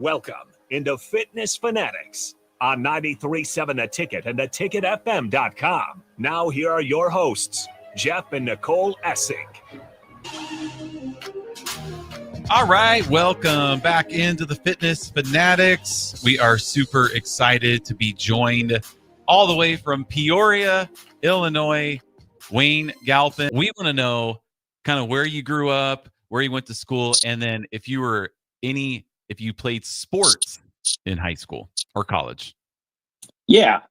Welcome into Fitness Fanatics on 93.7 The Ticket and theticketfm.com. Now here are your hosts, Jeff and Nicole Essig. All right, welcome back into the Fitness Fanatics. We are super excited to be joined all the way from Peoria, Illinois, Wayne Galpin. We want to know kind of where you grew up, where you went to school, and then if you played sports in high school or college. Yeah.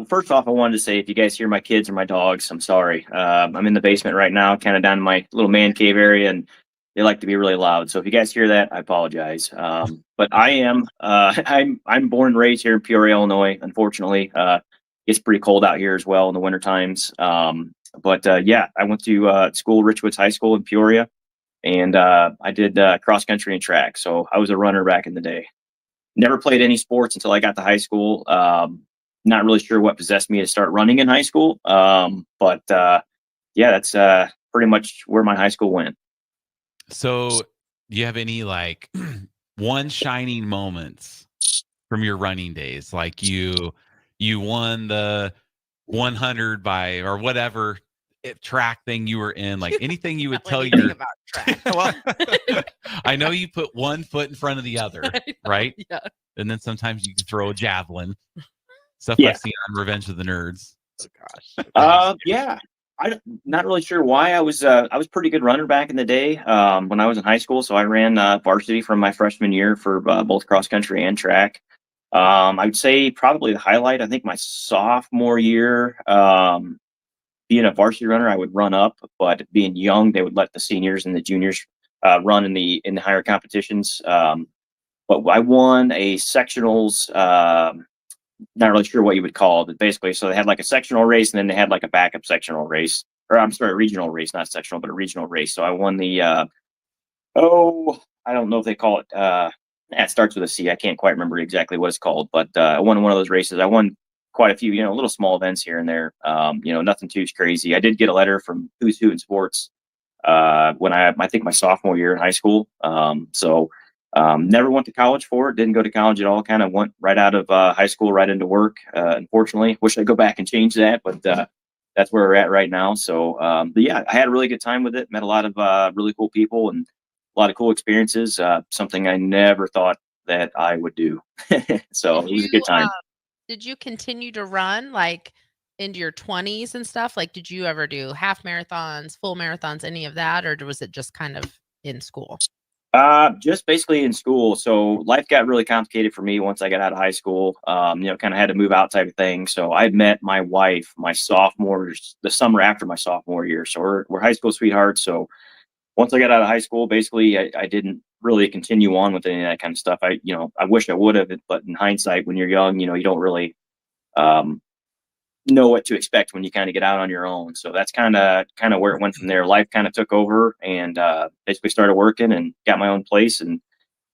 First off, I wanted to say if you guys hear my kids or my dogs, I'm sorry. I'm in the basement right now, kind of down in my little man cave area, and they like to be really loud. So if you guys hear that, I apologize. But I am I'm born and raised here in Peoria, Illinois. Unfortunately, it's pretty cold out here as well in the winter times. Yeah, I went to school, Richwoods High School in Peoria, and I did cross country and track. So I was a runner back in the day. Never played any sports until I got to high school. Not really sure what possessed me to start running in high school. Yeah, that's pretty much where my high school went. So do you have any like one shining moments from your running days? Like you won the 100 by or whatever track thing you were in, like anything you would tell your about track. Well, I know you put one foot in front of the other, right? Yeah. And then sometimes you can throw a javelin. Stuff Yeah. I've seen on Revenge of the Nerds. Oh gosh. Yeah, I'm not really sure why. I was pretty good runner back in the day when I was in high school. So I ran varsity from my freshman year for both cross country and track. I would say probably the highlight, I think my sophomore year, being a varsity runner, I would run up, but being young, they would let the seniors and the juniors run in the higher competitions. But I won a sectionals. Not really sure what you would call it, but basically, so they had like a sectional race, and then they had like a backup sectional race, or I'm sorry, regional race, not sectional, but a regional race. So I won the I don't know if they call it. It starts with a C. I can't quite remember exactly what it's called, but I won one of those races. I won quite a few, little small events here and there. Nothing too crazy. I did get a letter from Who's Who in Sports when I think my sophomore year in high school. Never went to college for it. Didn't go to college at all. Kind of went right out of high school, right into work. Unfortunately, wish I'd go back and change that, but that's where we're at right now. So, but yeah, I had a really good time with it. Met a lot of really cool people and a lot of cool experiences. Something I never thought that I would do. So it was a good time. Did you continue to run like into your 20s and stuff? Like, did you ever do half marathons, full marathons, any of that, or was it just kind of in school? Just basically in school. So life got really complicated for me once I got out of high school. Kind of had to move out type of thing. So I met my wife the summer after my sophomore year. So we're high school sweethearts. So once I got out of high school, basically I didn't really continue on with any of that kind of stuff. I wish I would have, but in hindsight, when you're young, you don't really, know what to expect when you kind of get out on your own. So that's kind of where it went from there. Life kind of took over, and basically started working and got my own place, and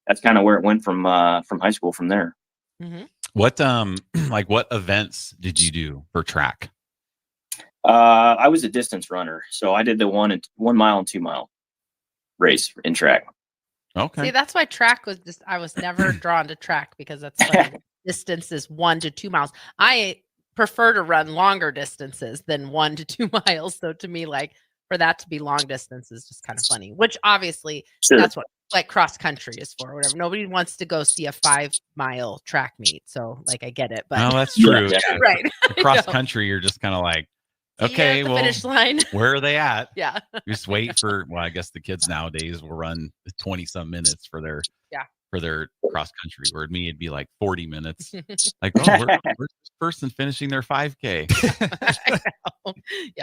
that's kind of where it went from high school from there. Mm-hmm. What what events did you do for track? I was a distance runner, so I did the 1 mile and 2 mile race in track. Okay. See, that's why track was just, I was never drawn to track because that's like distance is 1 to 2 miles. I prefer to run longer distances than 1 to 2 miles. So to me, like for that to be long distance is just kind of funny, which obviously Sure. That's what like cross country is for, or whatever. Nobody wants to go see a 5-mile track meet. So like, I get it, but No, that's true. Yeah. right. Cross country, you're just kind of like, okay, at the well, finish line. where are they at? Yeah. You just wait for, I guess the kids nowadays will run 20 some minutes for their cross country. Where me, it'd be like 40 minutes. Like, where's this person finishing their 5K?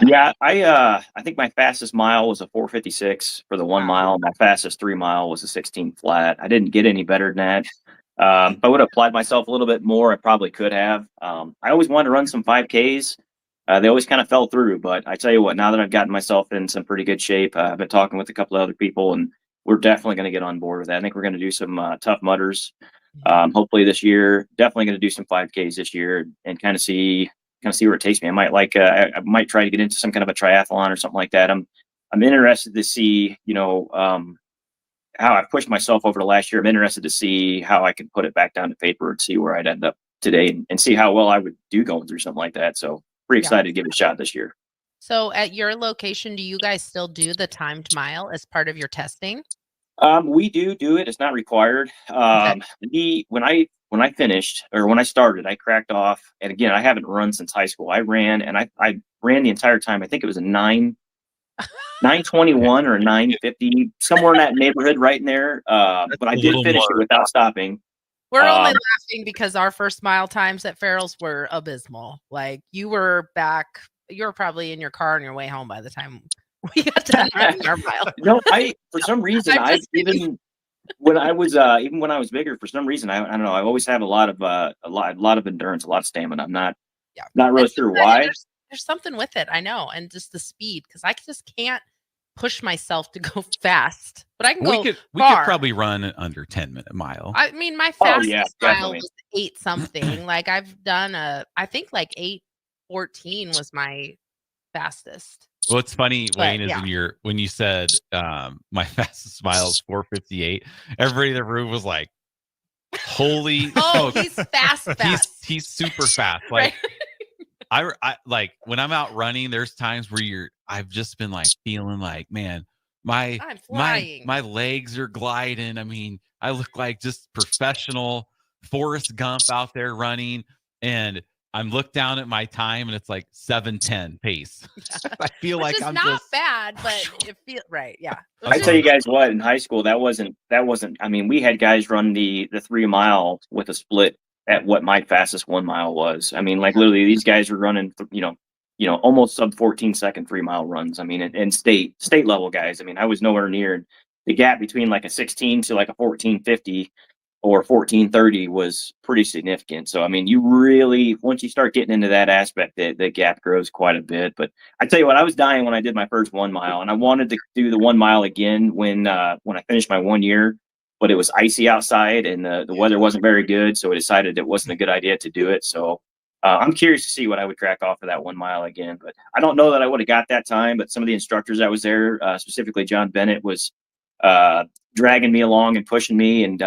Yeah, I think my fastest mile was a 4:56 for the 1 mile. My fastest 3 mile was a 16 flat. I didn't get any better than that. If I would have applied myself a little bit more, I probably could have. I always wanted to run some 5Ks. They always kind of fell through, but I tell you what, now that I've gotten myself in some pretty good shape, I've been talking with a couple of other people, and we're definitely going to get on board with that. I think we're going to do some Tough Mudders, hopefully this year. Definitely going to do some 5Ks this year and kind of see where it takes me. I might try to get into some kind of a triathlon or something like that. I'm interested to see, how I pushed myself over the last year. I'm interested to see how I can put it back down to paper and see where I'd end up today and see how well I would do going through something like that. So pretty excited to give it a shot this year. So at your location, do you guys still do the timed mile as part of your testing? We do it. It's not required. When I finished or when I started, I cracked off. And again, I haven't run since high school. I ran and I ran the entire time. I think it was a 9:21 or a 9:50, somewhere in that neighborhood, right in there. But I did finish it without stopping. We're only laughing because our first mile times at Farrell's were abysmal. Like you were probably in your car on your way home by the time we got done running our mile. No, for some reason even when I was bigger, for some reason I don't know, I always have a lot of endurance, a lot of stamina. I'm not really sure why. There's something with it, I know, and just the speed, because I just can't push myself to go fast. But I can go we could probably run an under 10-minute mile. I mean, my fastest mile was 8 something. Like I've done I think like 8:14 was my fastest. Well, it's funny, Wayne, is when you said my fastest mile is 4:58, everybody in the room was like, holy he's fast. He's super fast. Like I like when I'm out running, there's times where I've just been like feeling like, man, my legs are gliding. I mean, I look like just professional Forrest Gump out there running, and I'm looked down at my time and it's like 7:10 pace. I feel like I'm not just bad, but it feels right. Yeah. I tell you guys what, in high school, that wasn't, I mean, we had guys run the 3 mile with a split at what my fastest 1 mile was. I mean, like literally these guys were running, almost sub 14-second 3 mile runs. I mean, and state level guys. I mean, I was nowhere near. The gap between like a 16 to like a 14:50 or 14:30 was pretty significant. So, I mean, you really, once you start getting into that aspect, the gap grows quite a bit. But I tell you what, I was dying when I did my first 1 mile, and I wanted to do the 1 mile again when I finished my 1 year, but it was icy outside and the weather wasn't very good. So I decided it wasn't a good idea to do it. So I'm curious to see what I would crack off for that 1 mile again, but I don't know that I would have got that time. But some of the instructors that was there, specifically John Bennett, was dragging me along and pushing me. And,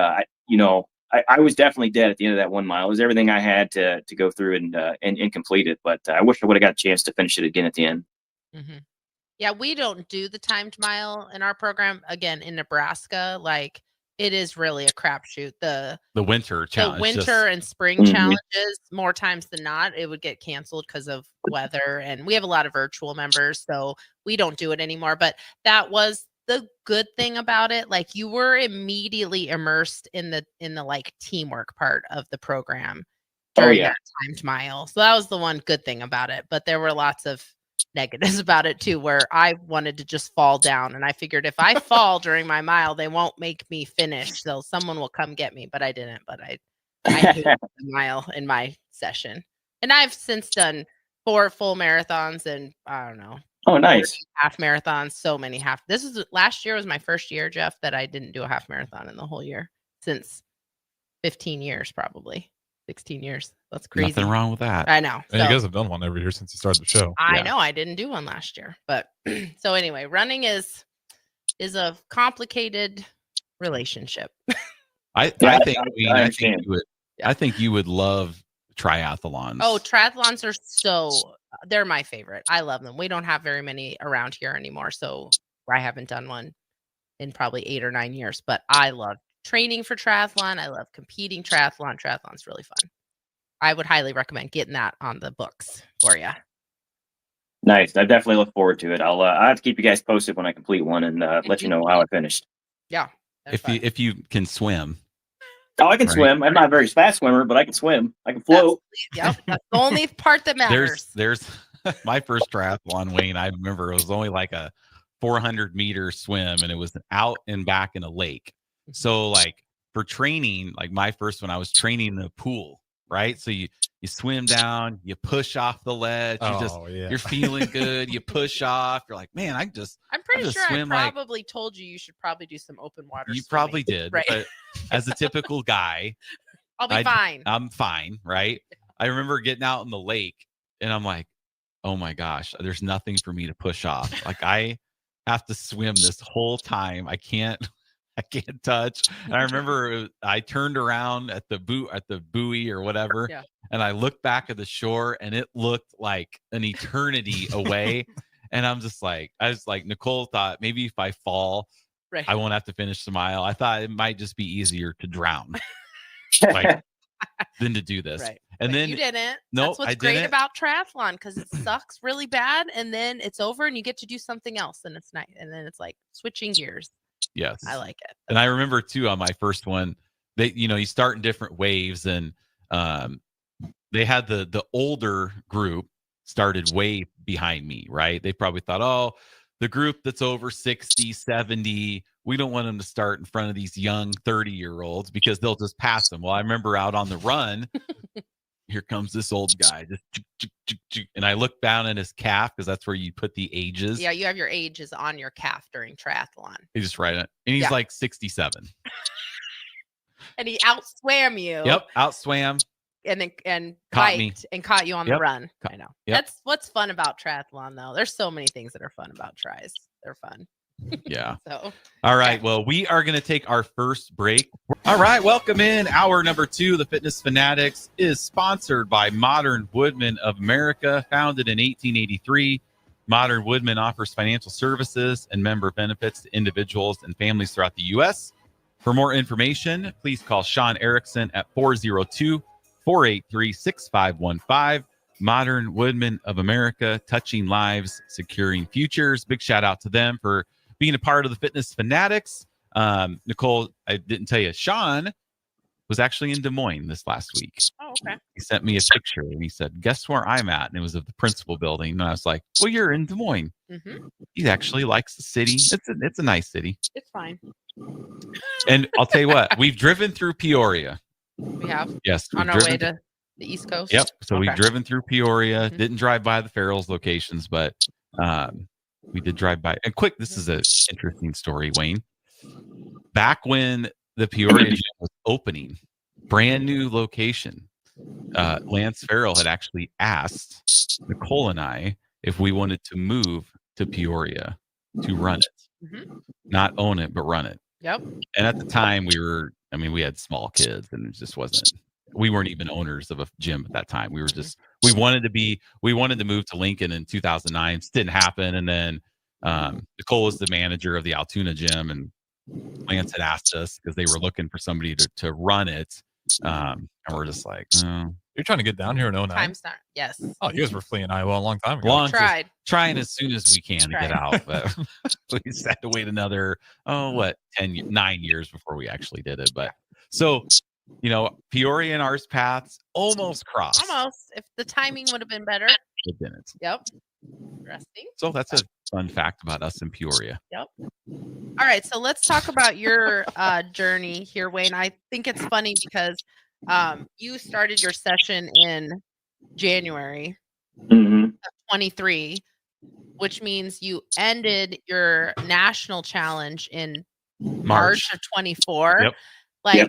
I was definitely dead at the end of that 1 mile. It was everything I had to go through and complete it. But I wish I would have got a chance to finish it again at the end. Mm-hmm. Yeah, we don't do the timed mile in our program. Again, in Nebraska, like it is really a crapshoot. The winter challenge, the winter and spring challenges, more times than not, it would get canceled because of weather. And we have a lot of virtual members, so we don't do it anymore. But that was the good thing about it. Like you were immediately immersed in the like teamwork part of the program during that timed mile. So that was the one good thing about it. But there were lots of negatives about it too, where I wanted to just fall down, and I figured if I fall during my mile, they won't make me finish, so someone will come get me. But I didn't. But I hated the mile in my session, and I've since done 4 full marathons and I don't know. Oh, nice. Half marathons, so many half. Last year was my first year, Jeff, that I didn't do a half marathon in the whole year since 15 years, probably 16 years. That's crazy. Nothing wrong with that. I know. And you guys have done one every year since you started the show. I know. I didn't do one last year, but so anyway, running is a complicated relationship. I think you would love triathlons. Oh, triathlons are they're my favorite. I love them. We don't have very many around here anymore, so I haven't done one in probably 8 or 9 years, but I love training for triathlon. I love competing triathlon. Triathlon's really fun. I would highly recommend getting that on the books for you. Nice. I definitely look forward to it. I'll have to keep you guys posted when I complete one and let you know how I finished. Yeah. If you can swim. Oh, I can swim. I'm not a very fast swimmer, but I can swim. I can float. That's the only part that matters. There's my first triathlon, Wayne. I remember it was only like a 400-meter swim, and it was out and back in a lake. So like for training, like my first one, I was training in the pool, right? So you swim down, you push off the ledge, you're feeling good, you push off, you're like, man, I'm pretty sure I probably told you should probably do some open water You swimming. Probably did, right? But as a typical guy, I'll be fine. I'm fine, right? I remember getting out in the lake and I'm like, oh my gosh, there's nothing for me to push off. Like I have to swim this whole time. I can't can't touch. And I remember I turned around at the buoy or whatever, Yeah. and I looked back at the shore, and it looked like an eternity away. And I was like, Nicole thought maybe if I fall, Right. I won't have to finish the mile. I thought it might just be easier to drown than to do this. Right. And but then you didn't. Nope, That's what's I great didn't. about triathlon, because it sucks really bad, and then it's over, and you get to do something else, and it's nice. And then it's like switching gears. Yes, I like it. And I remember too on my first one, you start in different waves, and they had the older group started way behind me, right? They probably thought, oh, the group that's over 60, 70, we don't want them to start in front of these young 30-year-olds because they'll just pass them. Well, I remember out on the run, here comes this old guy, and I looked down at his calf because that's where you put the ages. Yeah, you have your ages on your calf during triathlon. He just right it, and he's like 67. And he outswam you. Yep, outswam. And Caught me. biked and caught you on the run. I know. Yep. That's what's fun about triathlon, though. There's so many things that are fun about tries. They're fun. Yeah. So. All right. Well, we are going to take our first break. All right. Welcome in. Hour number 2, The Fitness Fanatics, is sponsored by Modern Woodmen of America. Founded in 1883, Modern Woodmen offers financial services and member benefits to individuals and families throughout the U.S. For more information, please call Sean Erickson at 402-483-6515. Modern Woodmen of America, touching lives, securing futures. Big shout out to them for being a part of the Fitness Fanatics. Nicole, I didn't tell you, Sean was actually in Des Moines this last week. Oh, okay. He sent me a picture and he said, guess where I'm at? And it was of the principal building. And I was like, well, you're in Des Moines. Mm-hmm. He actually likes the city. It's a nice city. It's fine. And I'll tell you what, we've driven through Peoria. We have. Yes. On our way to the East Coast. Yep. So we've driven through Peoria, Mhm. didn't drive by the Farrell's locations, but we did drive by. And quick, this is an interesting story, Wayne. Back when the Peoria gym was opening, brand new location, Lance Farrell had actually asked Nicole and I if we wanted to move to Peoria to run it. Mhm. Not own it, but run it. Yep. And at the time we had small kids and it just we weren't even owners of a gym at that time. We wanted to move to Lincoln in 2009. It didn't happen. And then Nicole was the manager of the Altoona gym, and Lance had asked us because they were looking for somebody to run it. And we're just like, oh. You're trying to get down here in 09? Time's not. Yes. Oh, you guys were fleeing Iowa a long time ago. Tried. Trying as soon as we can to get out, but we just had to wait another 9 years before we actually did it. But so, Peoria and ours paths almost crossed. Almost. If the timing would have been better. It didn't. Yep. Interesting. So that's a fun fact about us in Peoria. Yep. All right. So let's talk about your journey here, Wayne. I think it's funny because you started your session in January Mm-hmm. of 23, which means you ended your national challenge in March of 24. Yep.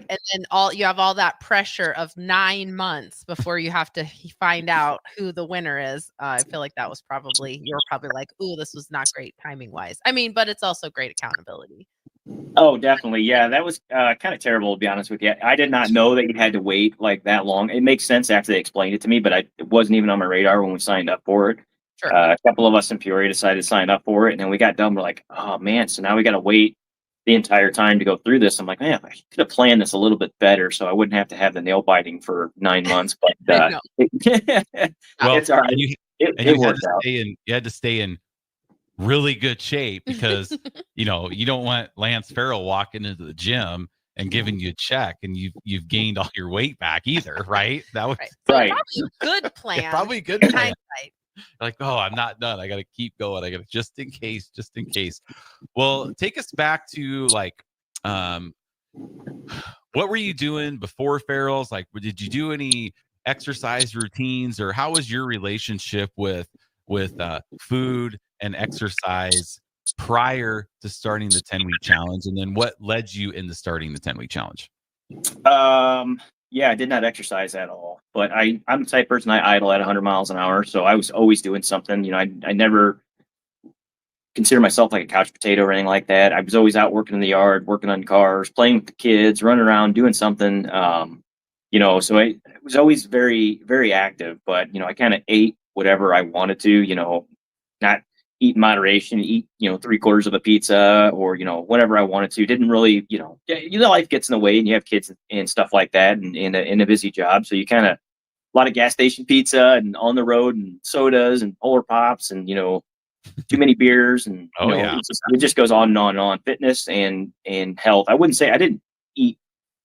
And then you have all that pressure of 9 months before you have to find out who the winner is. I feel like you were probably like, ooh, this was not great timing wise. I mean, but it's also great accountability. Oh, definitely. Yeah, that was kind of terrible, to be honest with you. I did not know that you had to wait like that long. It makes sense after they explained it to me, but it wasn't even on my radar when we signed up for it. Sure. A couple of us in Peoria decided to sign up for it, and then we got done. We're like, oh, man, so now we got to wait the entire time to go through this. I'm like, man, I could have planned this a little bit better so I wouldn't have to have the nail biting for 9 months. But Well, it's all right. It worked out. You had to stay in really good shape because you don't want Lance Farrell walking into the gym and giving you a check and you've gained all your weight back either, right? That was right. Probably a good plan. Yeah, probably a good in plan. hindsight. Like, oh, I'm not done. I got to keep going. I got to just in case. Well, take us back to what were you doing before Farrell's? Like, did you do any exercise routines, or how was your relationship with food and exercise prior to starting the 10-week challenge? And then what led you into starting the 10-week challenge? Yeah, I did not exercise at all, but I'm the type of person, I idle at 100 miles an hour. So I was always doing something, I never consider myself like a couch potato or anything like that. I was always out working in the yard, working on cars, playing with the kids, running around, doing something. So I was always very, very active, but, I kind of ate whatever I wanted to, not eat in moderation, eat, 3/4 of a pizza or, whatever I wanted to. Didn't really, life gets in the way and you have kids and stuff like that and in a busy job. So you kind of, a lot of gas station pizza and on the road and sodas and Polar Pops and, too many beers and it just goes on and on and on. Fitness and health. I wouldn't say I didn't eat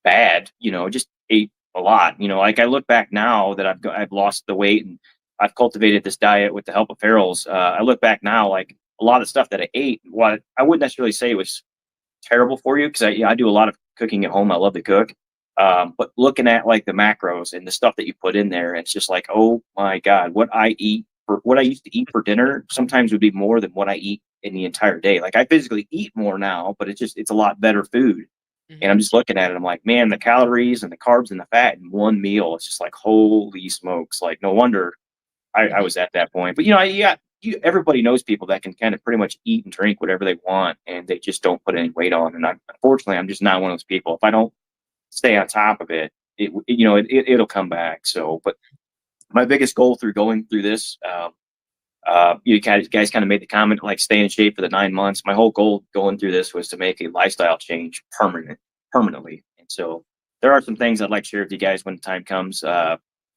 bad, just ate a lot. Like I look back now that I've lost the weight and I've cultivated this diet with the help of Farrell's. I look back now, like a lot of stuff that I ate, what I wouldn't necessarily say was terrible for you because I do a lot of cooking at home. I love to cook. But looking at like the macros and the stuff that you put in there, it's just like, oh my God, what I used to eat for dinner sometimes would be more than what I eat in the entire day. Like I physically eat more now, but it's a lot better food. Mhm. And I'm just looking at it. I'm like, man, the calories and the carbs and the fat in one meal. It's just like, holy smokes. Like, no wonder I was at that point. But, everybody knows people that can kind of pretty much eat and drink whatever they want and they just don't put any weight on. And unfortunately, I'm just not one of those people. If I don't stay on top of it, it'll come back. So, but my biggest goal through going through this, you guys kind of made the comment, like stay in shape for the 9 months. My whole goal going through this was to make a lifestyle change permanently. And so there are some things I'd like to share with you guys when the time comes,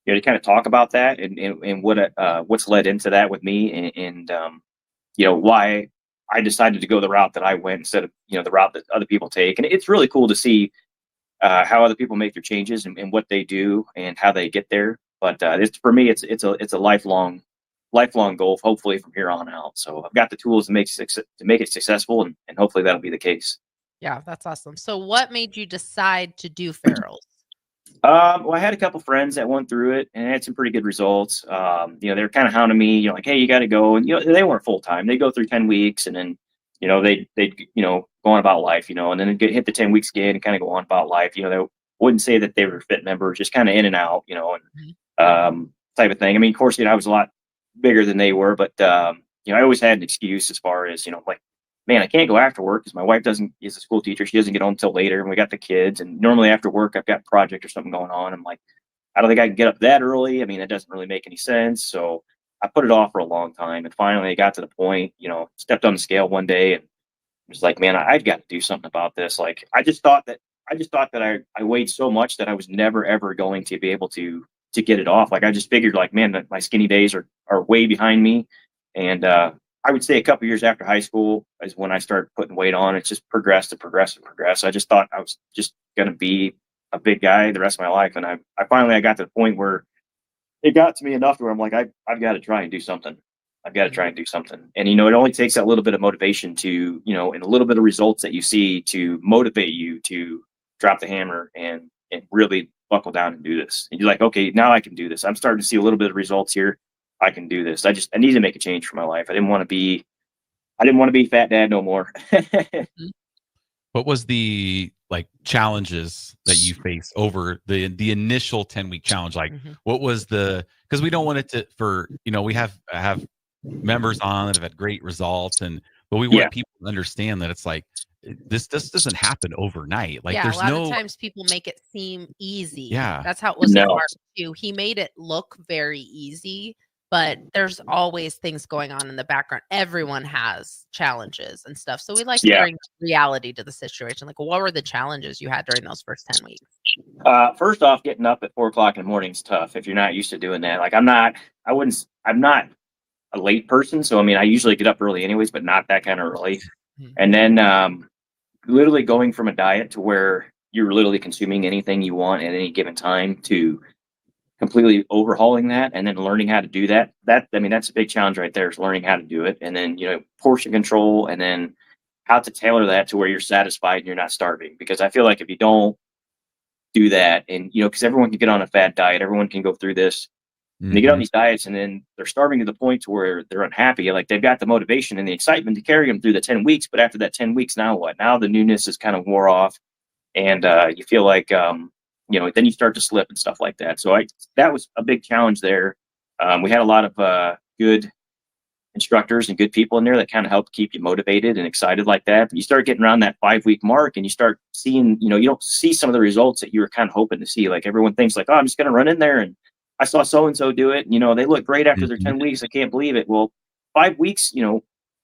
to kind of talk about that and what's led into that with me and why I decided to go the route that I went instead of, the route that other people take. And it's really cool to see how other people make their changes and what they do and how they get there. But for me, it's a lifelong goal, hopefully from here on out. So I've got the tools to make it successful, and hopefully that'll be the case. Yeah, that's awesome. So what made you decide to do Farrell's? Well, I had a couple friends that went through it and had some pretty good results. They were kind of hounding me, like, hey, you got to go. And, they weren't full time. They go through 10 weeks and then, they'd go on about life, and then hit the 10 weeks again and kind of go on about life. They wouldn't say that they were fit members, just kind of in and out, and type of thing. I mean, of course, I was a lot bigger than they were, but, I always had an excuse as far as, like, man, I can't go after work because my wife is a school teacher. She doesn't get home until later and we got the kids. And normally after work, I've got a project or something going on. I'm like, I don't think I can get up that early. I mean, it doesn't really make any sense. So I put it off for a long time. And finally I got to the point, stepped on the scale one day and was like, man, I've got to do something about this. Like, I just thought that I weighed so much that I was never, ever going to be able to get it off. Like, I just figured like, man, that my skinny days are way behind me. And, I would say a couple years after high school is when I started putting weight on. It's just progressed. I just thought I was just going to be a big guy the rest of my life. And I finally got to the point where it got to me enough where I'm like, I've got to try and do something. And, it only takes that little bit of motivation to, and a little bit of results that you see to motivate you to drop the hammer and really buckle down and do this. And you're like, okay, now I can do this. I'm starting to see a little bit of results here. I can do this. I need to make a change for my life. I didn't want to be fat dad no more. What was the challenges that you faced over the initial 10-week challenge? Like, what was because we don't want it to we have members on that have had great results but we want people to understand that it's like, this doesn't happen overnight. Like, there's a lot of times people make it seem easy. Yeah. That's how it was with Mark too. He made it look very easy. But there's always things going on in the background. Everyone has challenges and stuff. So we like to bring reality to the situation. Like, what were the challenges you had during those first 10 weeks? First off, getting up at 4:00 in the morning is tough if you're not used to doing that. Like, I'm not a late person. So, I mean, I usually get up early anyways, but not that kind of early. And then literally going from a diet to where you're literally consuming anything you want at any given time to completely overhauling that and then learning how to do that. That's a big challenge right there, is learning how to do it. And then, portion control, and then how to tailor that to where you're satisfied and you're not starving. Because I feel like if you don't do that, and, because everyone can get on a fad diet, everyone can go through this, and they get on these diets and then they're starving to the point to where they're unhappy. Like, they've got the motivation and the excitement to carry them through the 10 weeks. But after that 10 weeks, now what? Now the newness is kind of wore off and you feel like, then you start to slip and stuff like that. So that was a big challenge there. We had a lot of good instructors and good people in there that kind of help keep you motivated and excited like that. But you start getting around that 5-week mark and you start seeing, you don't see some of the results that you were kind of hoping to see. Like everyone thinks like, oh, I'm just going to run in there and I saw so-and-so do it. They look great after their 10 weeks. I can't believe it. Well, 5 weeks,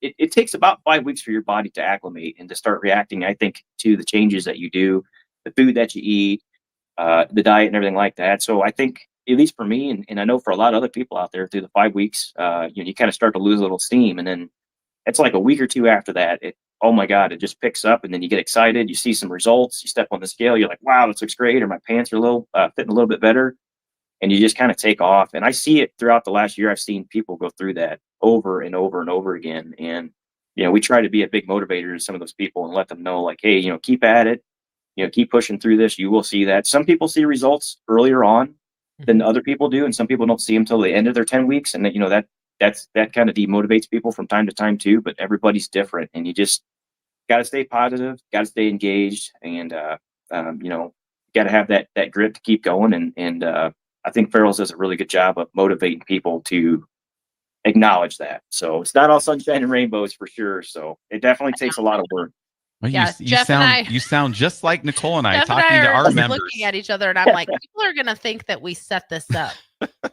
it takes about 5 weeks for your body to acclimate and to start reacting, I think, to the changes that you do, the food that you eat, the diet and everything like that. So I think, at least for me, and I know for a lot of other people out there, through the 5 weeks, you kind of start to lose a little steam. And then it's like a week or two after that, oh my God, it just picks up. And then you get excited, you see some results, you step on the scale, you're like, wow, this looks great. Or my pants are fitting a little bit better. And you just kind of take off. And I see it throughout the last year. I've seen people go through that over and over and over again. And, we try to be a big motivator to some of those people and let them know, like, hey, keep at it, keep pushing through this. You will see that. Some people see results earlier on than other people do. And some people don't see them till the end of their 10 weeks. And that kind of demotivates people from time to time too, but everybody's different. And you just got to stay positive, got to stay engaged, and, got to have that grit to keep going. And I think Farrell's does a really good job of motivating people to acknowledge that. So it's not all sunshine and rainbows for sure. So it definitely takes a lot of work. Well, Yeah, you Jeff and I- sound just like Nicole and I Jeff and talking I to are our just members. looking at each other, and I'm like, people are gonna think that we set this up.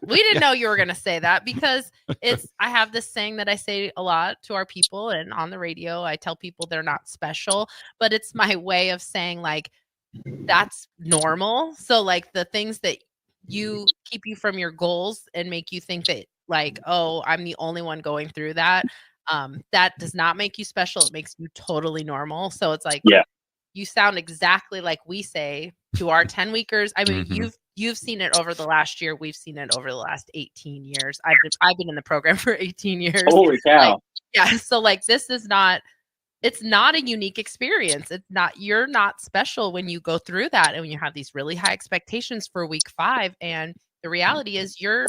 We didn't know you were gonna say that, because I have this saying that I say a lot to our people, and on the radio I tell people they're not special, but it's my way of saying, like, that's normal. So like the things that keep you from your goals and make you think that, like, oh, I'm the only one going through that. That does not make you special. It makes you totally normal. So it's like, Yeah. you sound exactly like we say to our 10 weekers. I mean, you've seen it over the last year. We've seen it over the last 18 years. I've been in the program for 18 years. Holy cow. Like, yeah. So like, it's not a unique experience. You're not special when you go through that and when you have these really high expectations for week 5. And the reality is you're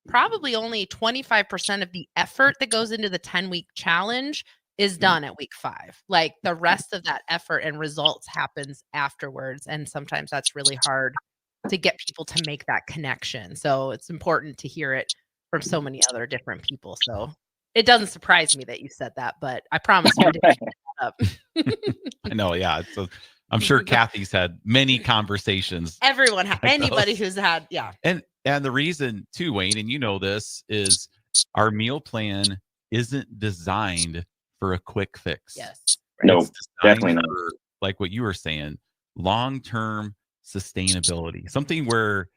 probably only 25% of the effort that goes into the 10-week challenge is done at week 5. Like the rest of that effort and results happens afterwards. And sometimes that's really hard to get people to make that connection. So it's important to hear it from so many other different people. So it doesn't surprise me that you said that, but I promise we didn't make that up. I know. Yeah. So I'm sure Kathy's had many conversations. Everyone, like anybody those. who's had, yeah. And the reason too, Wayne, and you know this, is our meal plan isn't designed for a quick fix. Yes. No, It's designed definitely not. for, like what you were saying, long-term sustainability. Something where,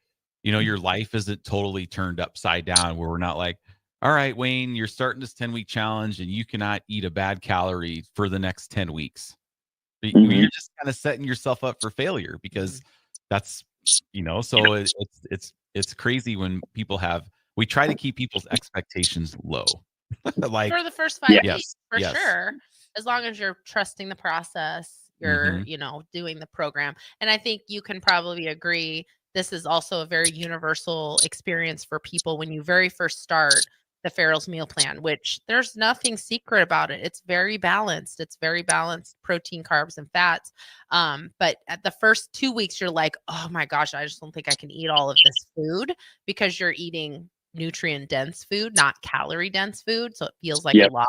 your life isn't totally turned upside down, where we're not like, all right, Wayne, you're starting this 10-week challenge and you cannot eat a bad calorie for the next 10 weeks. You're just kind of setting yourself up for failure, because that's, so it's crazy when people we try to keep people's expectations low. Like for the first 5 yes, weeks, for yes. sure. As long as you're trusting the process, you're, doing the program. And I think you can probably agree, this is also a very universal experience for people when you very first start the Farrell's meal plan, which there's nothing secret about it. It's very balanced. It's very balanced protein, carbs, and fats. But at the first 2 weeks, you're like, oh my gosh, I just don't think I can eat all of this food, because you're eating nutrient dense food, not calorie dense food. So it feels like a lot.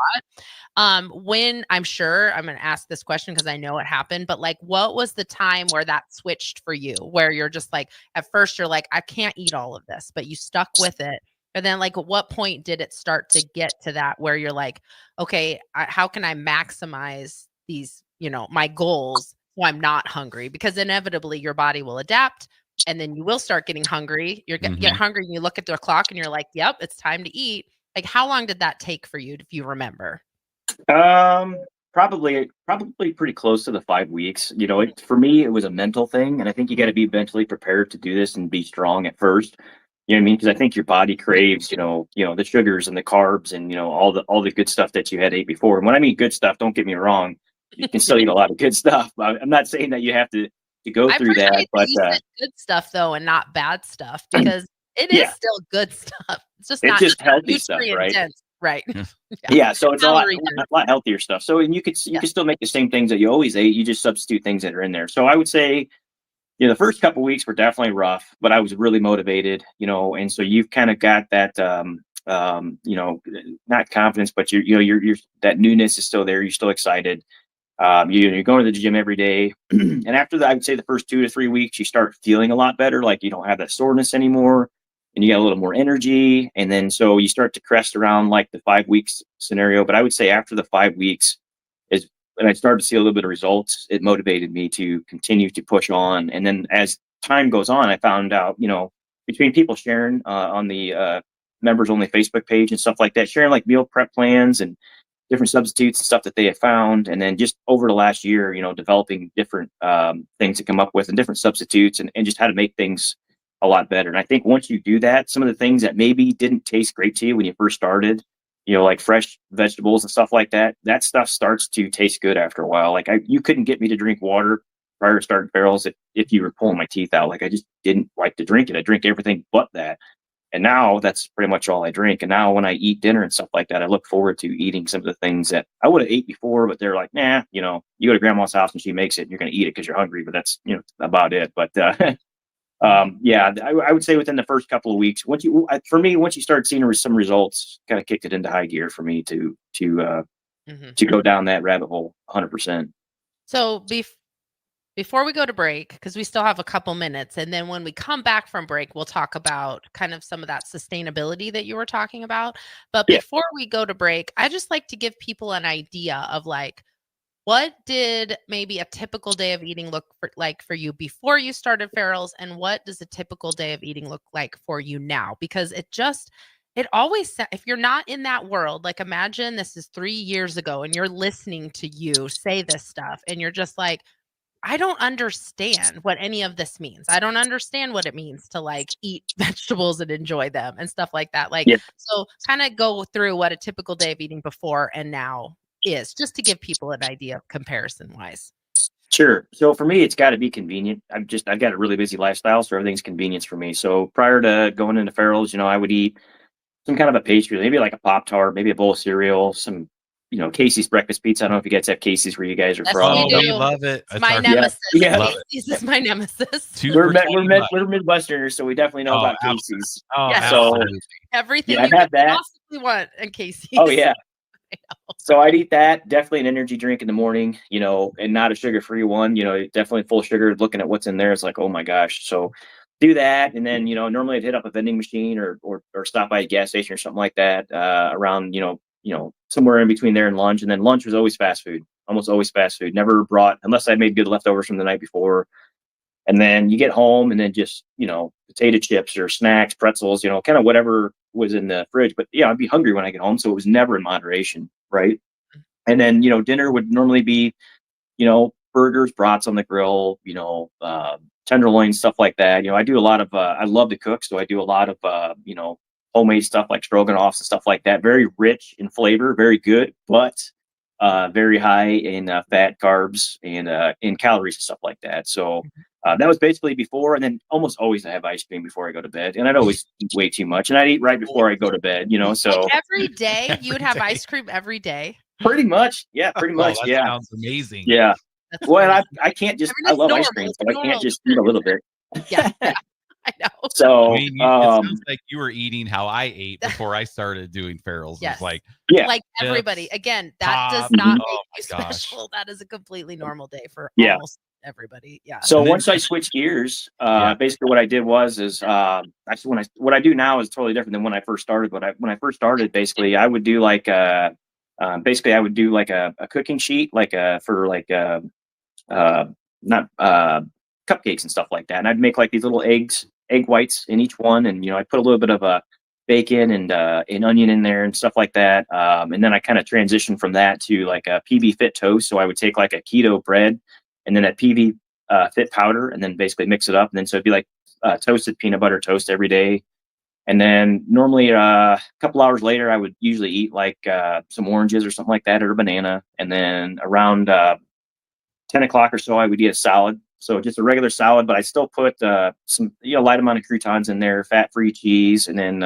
When I'm going to ask this question because I know it happened, but like, what was the time where that switched for you, where you're just like, at first you're like, I can't eat all of this, but you stuck with it. And then like, at what point did it start to get to that where you're like, okay, how can I maximize these, my goals so I'm not hungry? Because inevitably your body will adapt. And then you will start getting hungry. You get hungry and you look at the clock and you're like, yep, it's time to eat. Like, how long did that take for you, if you remember? Probably pretty close to the 5 weeks. For me, it was a mental thing. And I think you got to be mentally prepared to do this and be strong at first. You know what I mean? Because I think your body craves, the sugars and the carbs and, all the good stuff that you had ate before. And when I mean good stuff, don't get me wrong, you can still eat a lot of good stuff. I'm not saying that you have to go through that, but you said good stuff though, and not bad stuff, because it is still good stuff. It's just healthy stuff, right? Dense, right. Yeah, so it's a lot healthier stuff. So, and you can still make the same things that you always ate. You just substitute things that are in there. So I would say, the first couple of weeks were definitely rough, but I was really motivated, and so you've kind of got that not confidence, but you're that newness is still there. You're still excited. You're going to the gym every day. And after that, I would say the first 2 to 3 weeks, you start feeling a lot better. Like you don't have that soreness anymore and you got a little more energy. And then, so you start to crest around like the 5 weeks scenario. But I would say after the 5 weeks is when I started to see a little bit of results. It motivated me to continue to push on. And then as time goes on, I found out, between people sharing on the members only Facebook page and stuff like that, sharing like meal prep plans and different substitutes and stuff that they have found. And then just over the last year, developing different things to come up with and different substitutes and just how to make things a lot better. And I think once you do that, some of the things that maybe didn't taste great to you when you first started, like fresh vegetables and stuff like that, that stuff starts to taste good after a while. Like you couldn't get me to drink water prior to starting Farrell's if you were pulling my teeth out. Like I just didn't like to drink it. I drink everything but that. And now that's pretty much all I drink. And now when I eat dinner and stuff like that, I look forward to eating some of the things that I would have ate before, but they're like, nah, you go to grandma's house and she makes it and you're going to eat it because you're hungry, but that's, about it. But, I would say within the first couple of weeks, once you start seeing some results, kind of kicked it into high gear for me to go down that rabbit hole 100%. So before we go to break, because we still have a couple minutes, and then when we come back from break, we'll talk about kind of some of that sustainability that you were talking about. But before we go to break, I just like to give people an idea of like, what did maybe a typical day of eating look like for you before you started Farrell's, and what does a typical day of eating look like for you now? Because it always, if you're not in that world, like imagine this is 3 years ago and you're listening to you say this stuff and you're just like, I don't understand what any of this means. I don't understand what it means to like eat vegetables and enjoy them and stuff like that. So kind of go through what a typical day of eating before and now is, just to give people an idea of comparison wise. Sure. So for me, it's got to be convenient. I've got a really busy lifestyle, so everything's convenience for me. So prior to going into Farrell's, I would eat some kind of a pastry, maybe like a Pop-Tart, maybe a bowl of cereal, some Casey's breakfast pizza. I don't know if you guys have Casey's where you guys are from. We do. We love it. It's my nemesis. Yeah. Casey's is my nemesis. We're Midwesterners, so we definitely know about Casey's. So everything you could possibly want at Casey's. Oh yeah. So I'd eat that. Definitely an energy drink in the morning, and not a sugar-free one. Definitely full sugar. Looking at what's in there, it's like, oh my gosh. So do that, and then normally I'd hit up a vending machine or stop by a gas station or something like that around somewhere in between there and lunch. And then lunch was always fast food, almost always fast food. Never brought, unless I made good leftovers from the night before. And then you get home and then just potato chips or snacks, pretzels, kind of whatever was in the fridge. But I'd be hungry when I get home, so it was never in moderation, right? And then dinner would normally be burgers, brats on the grill, tenderloin, stuff like that. I do a lot of I love to cook, so I do a lot of homemade stuff like stroganoffs and stuff like that. Very rich in flavor, very good, but very high in fat, carbs, and in calories and stuff like that. So that was basically before, and then almost always I have ice cream before I go to bed, and I'd always eat way too much, and I'd eat right before I go to bed. So like every day you would have ice cream every day. Pretty much, yeah, pretty much, that yeah. Sounds amazing. Yeah. Well, I can't just. I love ice cream, so I can't just eat a little bit. Yeah. I know. So it sounds like you were eating how I ate before I started doing Farrell's. Yes. It's like, like everybody. Again, that does not make you special. That is a completely normal day for almost everybody. Yeah. So once I switched gears, basically what I did was actually what I do now is totally different than when I first started. But when I first started, basically I would do like a cooking sheet, not cupcakes and stuff like that. And I'd make like these little egg whites in each one. And, I'd put a little bit of bacon and an onion in there and stuff like that. And then I kind of transitioned from that to like a PB Fit toast. So I would take like a keto bread and then a PB Fit powder and then basically mix it up. And then so it'd be like toasted peanut butter toast every day. And then normally a couple hours later, I would usually eat like some oranges or something like that, or a banana. And then around 10 o'clock or so, I would eat a salad. So just a regular salad, but I still put some light amount of croutons in there, fat-free cheese, and then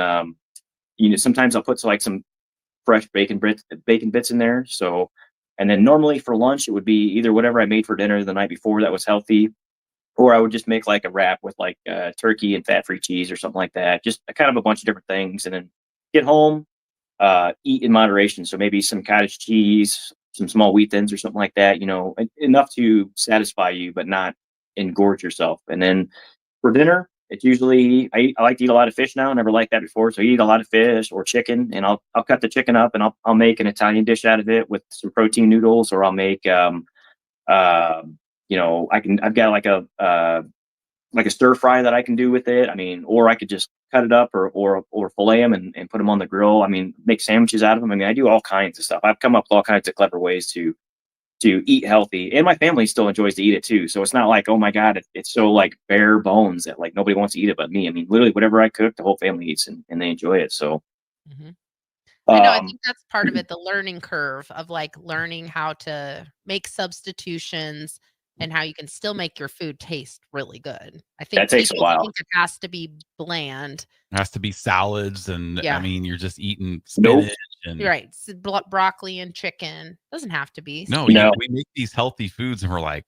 sometimes I'll put some fresh bacon bits in there. So, and then normally for lunch it would be either whatever I made for dinner the night before that was healthy, or I would just make like a wrap with like turkey and fat-free cheese or something like that. Just kind of a bunch of different things, and then get home, eat in moderation. So maybe some cottage cheese, some small wheat thins or something like that, enough to satisfy you, but not engorge yourself. And then for dinner, it's usually, I like to eat a lot of fish now. I never liked that before. So I eat a lot of fish or chicken, and I'll cut the chicken up and I'll make an Italian dish out of it with some protein noodles, or I'll make, I've got like a stir fry that I can do with it. I mean, or I could just cut it up or fillet them and put them on the grill. I mean, make sandwiches out of them. I mean, I do all kinds of stuff. I've come up with all kinds of clever ways to eat healthy, and my family still enjoys to eat it too. So it's not like, oh my God, it's so like bare bones that like nobody wants to eat it but me. I mean, literally whatever I cook, the whole family eats and they enjoy it. So I know, I think that's part of it, the learning curve of like learning how to make substitutions and how you can still make your food taste really good. I think that takes a while. think it has to be bland. It has to be salads, and Yeah. I mean, you're just eating spinach and Right. Broccoli and chicken. Doesn't have to be. no, we make these healthy foods and we're like,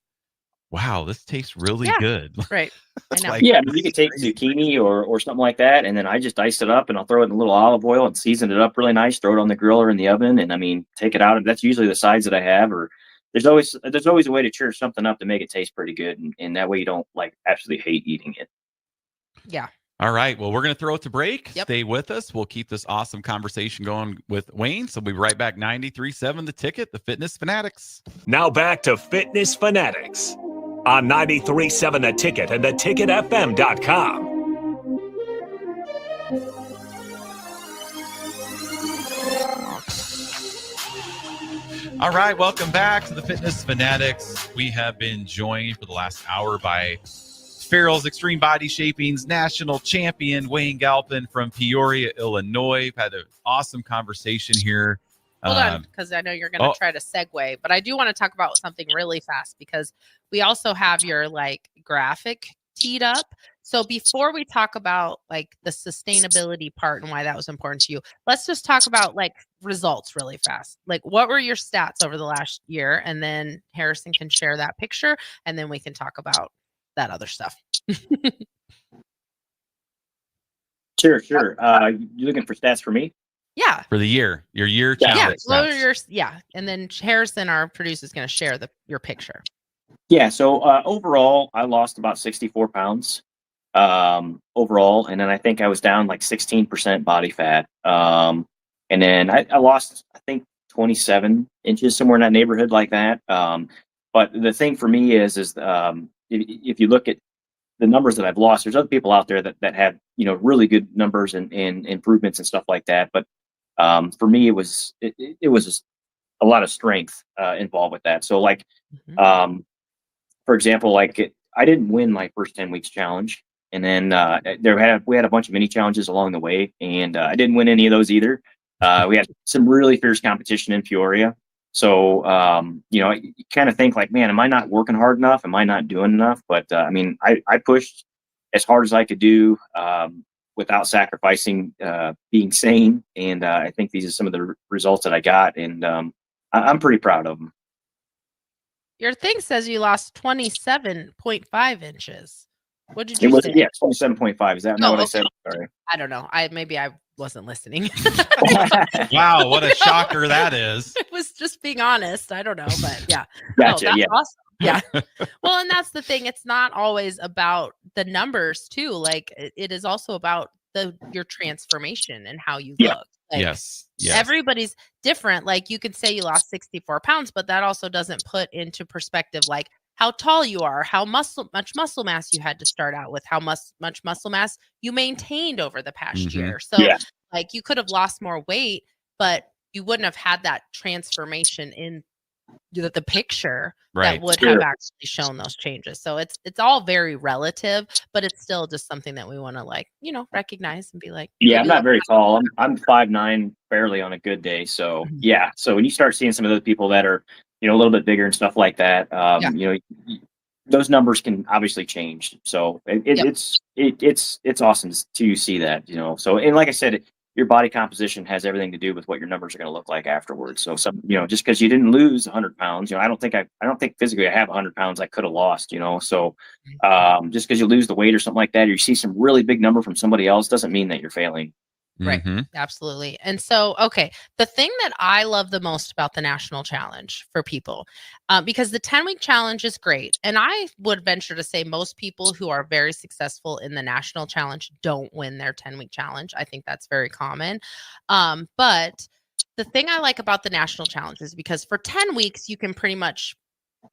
wow, this tastes really good. Right. I know. Like, Yeah, you can take zucchini or something like that, and then I just dice it up and I'll throw it in a little olive oil and season it up really nice, throw it on the grill or in the oven, and I mean, take it out. That's usually the sides that I have, or there's always a way to church something up to make it taste pretty good, and that way you don't like absolutely hate eating it. Yeah. all right. Well, we're going to throw it to break. Yep. Stay with us. We'll keep this awesome conversation going with Wayne. So we'll be right back. 93.7 The Ticket, the Fitness Fanatics. Now back to Fitness Fanatics on 93.7 The Ticket and theticketfm.com. All right, welcome back to the Fitness Fanatics. We have been joined for the last hour by Farrell's Extreme Body Shaping's national champion, Wayne Galpin from Peoria, Illinois. We've had an awesome conversation here. Hold on, because I know you're going to try to segue, but I do want to talk about something really fast because we also have your like graphic teed up. So before we talk about like the sustainability part and why that was important to you, let's just talk about like results really fast. Like what were your stats over the last year? And then Harrison can share that picture and then we can talk about that other stuff. Sure. You looking for stats for me? Yeah. For the year, your year Yeah. challenge. And then Harrison, our producer, is going to share your picture. Yeah. So overall, I lost about 64 pounds overall, and then I think I was down like 16% body fat. And then I lost, I think, 27 inches, somewhere in that neighborhood like that. But the thing for me is if you look at the numbers that I've lost, there's other people out there that have really good numbers and improvements and stuff like that. But for me, it was just a lot of strength involved with that. So like, for example, like I didn't win my first 10 weeks challenge, and then we had a bunch of mini challenges along the way, and I didn't win any of those either. We had some really fierce competition in Peoria. So, you kind of think like, man, am I not working hard enough? Am I not doing enough? But I mean, I pushed as hard as I could do without sacrificing being sane. And I think these are some of the results that I got. And I'm pretty proud of them. Your thing says you lost 27.5 inches. What did you say? Yeah, 27.5. Is that not what I said? Sorry. I don't know. Maybe I wasn't listening. Wow, what a shocker that is. It was just being honest. I don't know, but yeah. Gotcha, that's yeah. awesome. Yeah. Well, and that's the thing. It's not always about the numbers too. Like it is also about your transformation and how you look. Like, yes. Everybody's different. Like you could say you lost 64 pounds, but that also doesn't put into perspective like how tall you are, how much muscle mass you had to start out with, how much muscle mass you maintained over the past year. So like you could have lost more weight, but you wouldn't have had that transformation in the picture that would have actually shown those changes. So it's all very relative, but it's still just something that we want to like, recognize and be like, yeah, I'm not very tall. I'm 5'9", barely on a good day. So yeah. So when you start seeing some of those people that are, a little bit bigger and stuff like that, those numbers can obviously change. So it's awesome to see that, so, and like I said, your body composition has everything to do with what your numbers are going to look like afterwards. So some, just because you didn't lose 100 pounds, I don't think physically I have 100 pounds I could have lost, so just because you lose the weight or something like that, or you see some really big number from somebody else doesn't mean that you're failing. Right. Mm-hmm. Absolutely. And so, okay, the thing that I love the most about the national challenge for people, because the 10-week challenge is great. And I would venture to say most people who are very successful in the national challenge don't win their 10-week challenge. I think that's very common. But the thing I like about the national challenge is because for 10 weeks, you can pretty much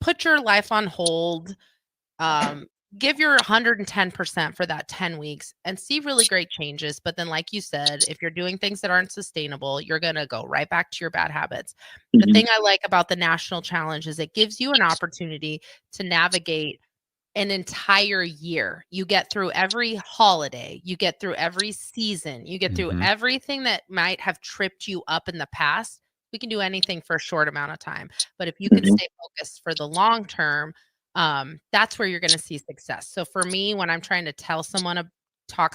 put your life on hold, um, give your 110% for that 10 weeks and see really great changes. But then, like you said, if you're doing things that aren't sustainable, you're going to go right back to your bad habits. The Mhm. thing I like about the national challenge is it gives you an opportunity to navigate an entire year. You get through every holiday, you get through every season, you get through Mm-hmm. everything that might have tripped you up in the past. We can do anything for a short amount of time. But if you can Mhm. stay focused for the long term, that's where you're going to see success. So for me, when I'm trying to talk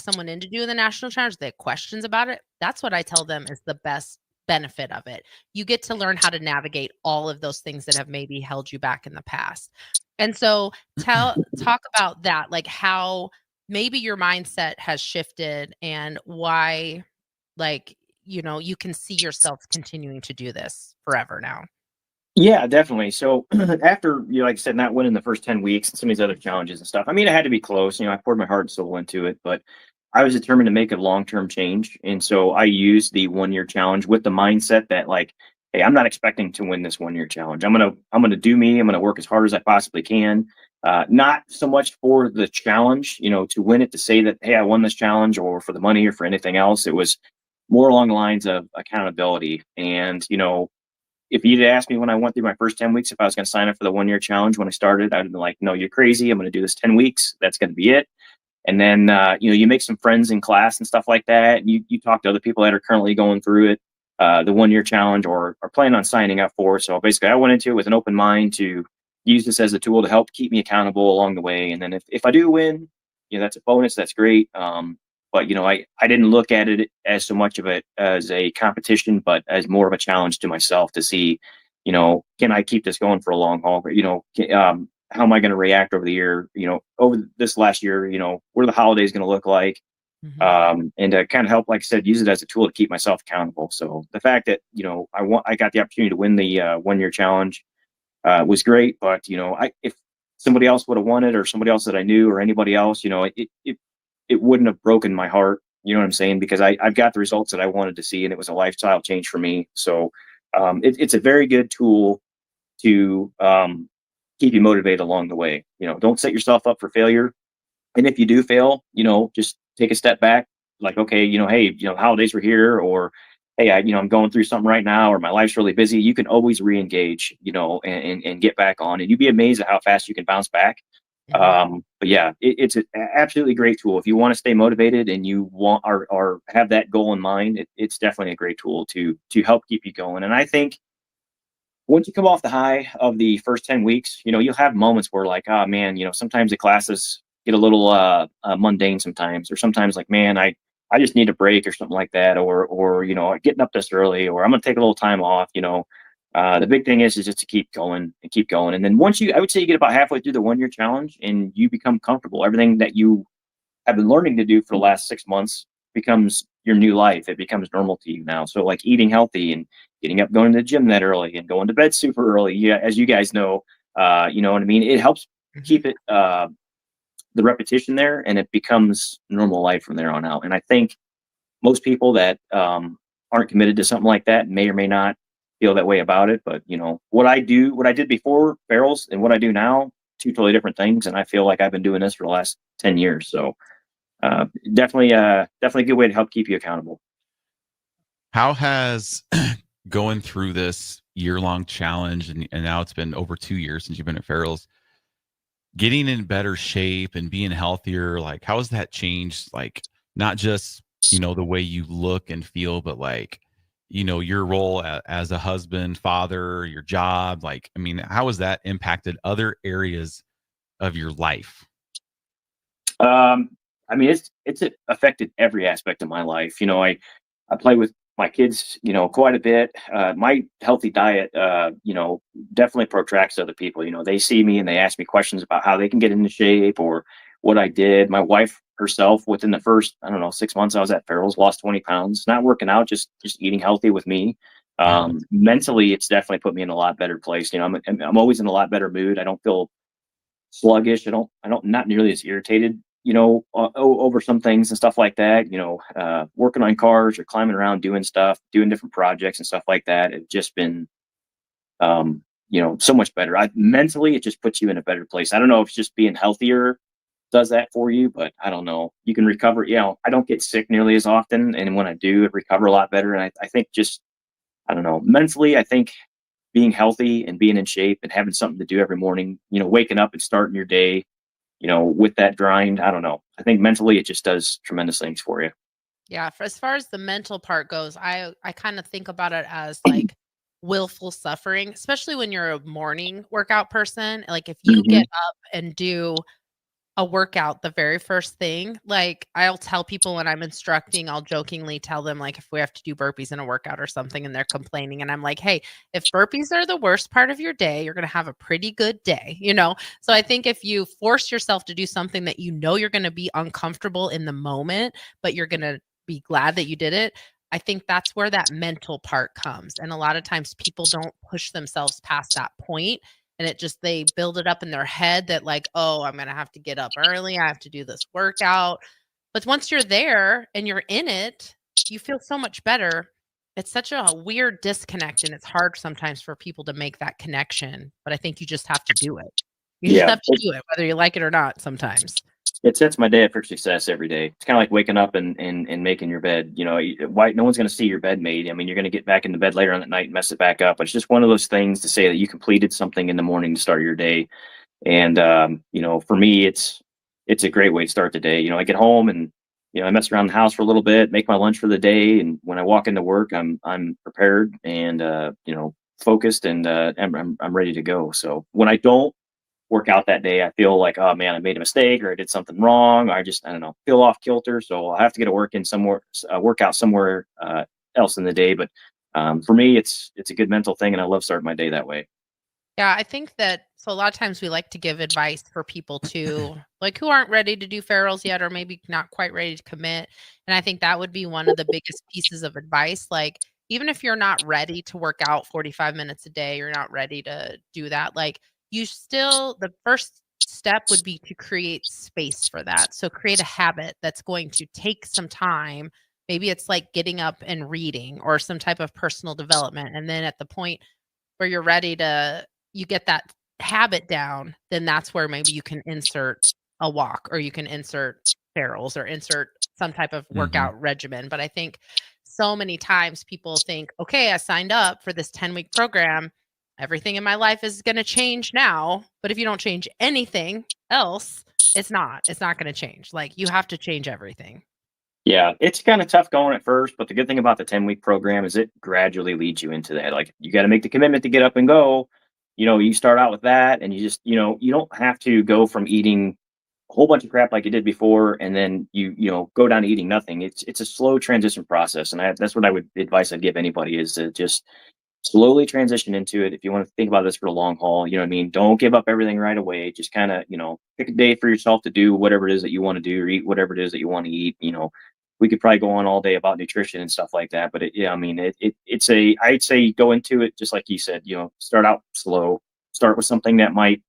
someone into doing the national challenge, they have questions about it. That's what I tell them is the best benefit of it. You get to learn how to navigate all of those things that have maybe held you back in the past. And so talk about that, like how maybe your mindset has shifted and why, like, you can see yourself continuing to do this forever now. Yeah, definitely. So after, like I said, not winning the first 10 weeks and some of these other challenges and stuff, I mean, I had to be close. I poured my heart and soul into it, but I was determined to make a long-term change. And so I used the 1 year challenge with the mindset that like, hey, I'm not expecting to win this 1 year challenge. I'm gonna do me. I'm gonna work as hard as I possibly can. Not so much for the challenge, to win it, to say that, hey, I won this challenge, or for the money or for anything else. It was more along the lines of accountability. And, if you'd asked me when I went through my first 10 weeks if I was going to sign up for the 1 year challenge when I started, I'd have been like, no, you're crazy. I'm going to do this 10 weeks. That's going to be it. And then, you make some friends in class and stuff like that. And you talk to other people that are currently going through it, the 1 year challenge, or are planning on signing up for. So basically, I went into it with an open mind to use this as a tool to help keep me accountable along the way. And then if I do win, that's a bonus. That's great. But I didn't look at it as so much of it as a competition, but as more of a challenge to myself to see, can I keep this going for a long haul? How am I going to react over the year? Over this last year, what are the holidays going to look like? And to kind of help, like I said, use it as a tool to keep myself accountable. So the fact that I got the opportunity to win the 1 year challenge was great. But if somebody else would have won it, or somebody else that I knew, or anybody else, it wouldn't have broken my heart. You know what I'm saying? Because I've got the results that I wanted to see, and it was a lifestyle change for me. So it's a very good tool to keep you motivated along the way. Don't set yourself up for failure. And if you do fail, just take a step back. Like, okay, hey, holidays were here, or hey, I'm going through something right now, or my life's really busy. You can always re-engage, and get back on, and you'd be amazed at how fast you can bounce back. But yeah, it's an absolutely great tool if you want to stay motivated and you want or have that goal in mind. It's definitely a great tool to help keep you going. And I think once you come off the high of the first 10 weeks, you'll have moments where like, oh man, sometimes the classes get a little mundane sometimes, or sometimes like, man, I just need a break or something like that, or getting up this early, or I'm gonna take a little time off. The big thing is just to keep going and keep going. And then I would say you get about halfway through the 1 year challenge and you become comfortable. Everything that you have been learning to do for the last 6 months becomes your new life. It becomes normal to you now. So like eating healthy and getting up, going to the gym that early, and going to bed super early. Yeah, as you guys know, you know what I mean? It helps keep it the repetition there, and it becomes normal life from there on out. And I think most people that aren't committed to something like that may or may not feel that way about it. But what I did before barrels and what I do now, two totally different things. And I feel like I've been doing this for the last 10 years. So definitely a good way to help keep you accountable. How has going through this year-long challenge, and now it's been over 2 years since you've been at Farrell's, getting in better shape and being healthier, like how has that changed, like not just the way you look and feel, but like your role as a husband, father, your job? Like, I mean, how has that impacted other areas of your life? I mean, it's affected every aspect of my life. I play with my kids, quite a bit. My healthy diet, definitely protracts other people. They see me and they ask me questions about how they can get into shape, or what I did. My wife herself, within the first, I don't know, 6 months I was at Farrell's, lost 20 pounds, not working out, just eating healthy with me. Mentally, it's definitely put me in a lot better place. You know, I'm always in a lot better mood. I don't feel sluggish. Not nearly as irritated, you know, over some things and stuff like that. You know, working on cars or climbing around, doing stuff, doing different projects and stuff like that. It's just been, you know, so much better. Mentally, it just puts you in a better place. I don't know if it's just being healthier does that for you, but I don't know. You can recover. You know, I don't get sick nearly as often, and when I do, I recover a lot better. And I think just, I don't know, mentally, I think being healthy and being in shape and having something to do every morning, you know, waking up and starting your day, you know, with that grind, I don't know. I think mentally it just does tremendous things for you. Yeah, as far as the mental part goes, I kind of think about it as like willful suffering, especially when you're a morning workout person. Like if you get up and do a workout the very first thing, like I'll tell people when I'm instructing, I'll jokingly tell them, like, if we have to do burpees in a workout or something and they're complaining, and I'm like, hey, if burpees are the worst part of your day, you're going to have a pretty good day, you know? So I think if you force yourself to do something that you know you're going to be uncomfortable in the moment, but you're going to be glad that you did it, I think that's where that mental part comes. And a lot of times people don't push themselves past that point. And they build it up in their head that like, oh, I'm going to have to get up early. I have to do this workout. But once you're there and you're in it, you feel so much better. It's such a weird disconnect, and it's hard sometimes for people to make that connection. But I think you just have to do it. You just have to do it, whether you like it or not sometimes. It sets my day up for success every day. It's kind of like waking up and making your bed. You know, why no one's going to see your bed made. I mean, you're going to get back into bed later on at night and mess it back up. But it's just one of those things to say that you completed something in the morning to start your day. And you know, for me, it's a great way to start the day. You know, I get home and, you know, I mess around the house for a little bit, make my lunch for the day, and when I walk into work, I'm prepared and you know, focused, and I'm ready to go. So when I don't work out that day, I feel like, oh man, I made a mistake or I did something wrong. Or I don't know, feel off kilter. So I have to get a workout somewhere else in the day. But for me, it's a good mental thing, and I love starting my day that way. Yeah, I think that, so a lot of times we like to give advice for people to like who aren't ready to do ferals yet, or maybe not quite ready to commit. And I think that would be one of the biggest pieces of advice. Like, even if you're not ready to work out 45 minutes a day, you're not ready to do that. Like, the first step would be to create space for that. So create a habit that's going to take some time. Maybe it's like getting up and reading or some type of personal development. And then at the point where you're ready to, you get that habit down, then that's where maybe you can insert a walk, or you can insert ferals, or insert some type of workout regimen. But I think so many times people think, okay, I signed up for this 10-week program. Everything in my life is going to change now. But if you don't change anything else, it's not going to change. Like, you have to change everything. Yeah, it's kind of tough going at first, but the good thing about the 10-week program is it gradually leads you into that. Like, you got to make the commitment to get up and go. You know, you start out with that, and you just, you know, you don't have to go from eating a whole bunch of crap like you did before, and then you know, go down to eating nothing. It's a slow transition process, and that's what advice I'd give anybody, is to just slowly transition into it. If you want to think about this for the long haul, you know what I mean? Don't give up everything right away. Just kind of, you know, pick a day for yourself to do whatever it is that you want to do, or eat whatever it is that you want to eat. You know, we could probably go on all day about nutrition and stuff like that, but yeah, I mean, I'd say go into it just like you said, you know, start out slow, start with something that might,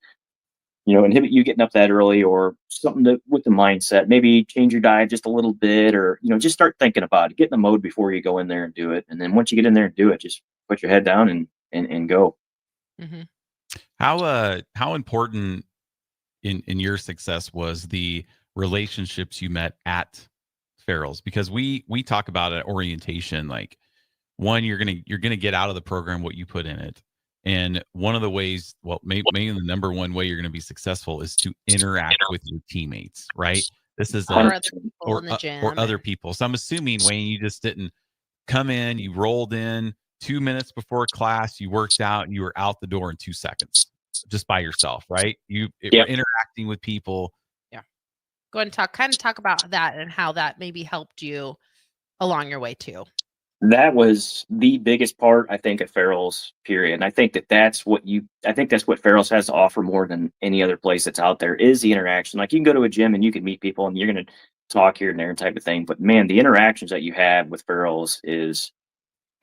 you know, inhibit you getting up that early, or something with the mindset. Maybe change your diet just a little bit, or, you know, just start thinking about it, get in the mode before you go in there and do it. And then once you get in there and do it, just put your head down and go. Mm-hmm. How important in your success was the relationships you met at ferals? Because we talk about at orientation, like, one, you're gonna get out of the program what you put in it, and one of the ways, well, maybe the number one way you're going to be successful is to interact with your teammates, right? This is or other people in the gym, or other people. So I'm assuming, Wayne, you just didn't come in, you rolled in 2 minutes before class, you worked out, and you were out the door in 2 seconds, just by yourself, right? You were interacting with people. Yeah. Go ahead and talk about that and how that maybe helped you along your way too. That was the biggest part, I think, of Farrell's period. And I think that's what Farrell's has to offer more than any other place that's out there is the interaction. Like you can go to a gym and you can meet people and you're going to talk here and there type of thing. But man, the interactions that you have with Farrell's is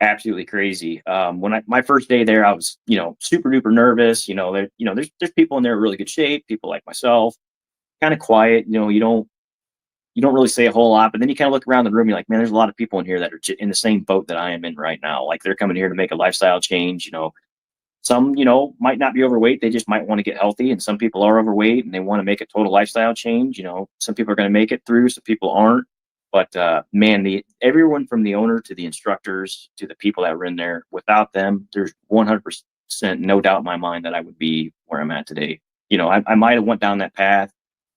absolutely crazy. My first day there, I was, super duper nervous. There's people in there in really good shape, people like myself, kind of quiet. You don't really say a whole lot, but then you kind of look around the room. You're like, man, there's a lot of people in here that are in the same boat that I am in right now. Like they're coming here to make a lifestyle change. Some, might not be overweight. They just might want to get healthy. And some people are overweight and they want to make a total lifestyle change. Some people are going to make it through. Some people aren't. But man, everyone from the owner to the instructors to the people that were in there, without them, there's 100% no doubt in my mind that I would be where I'm at today. I might have went down that path,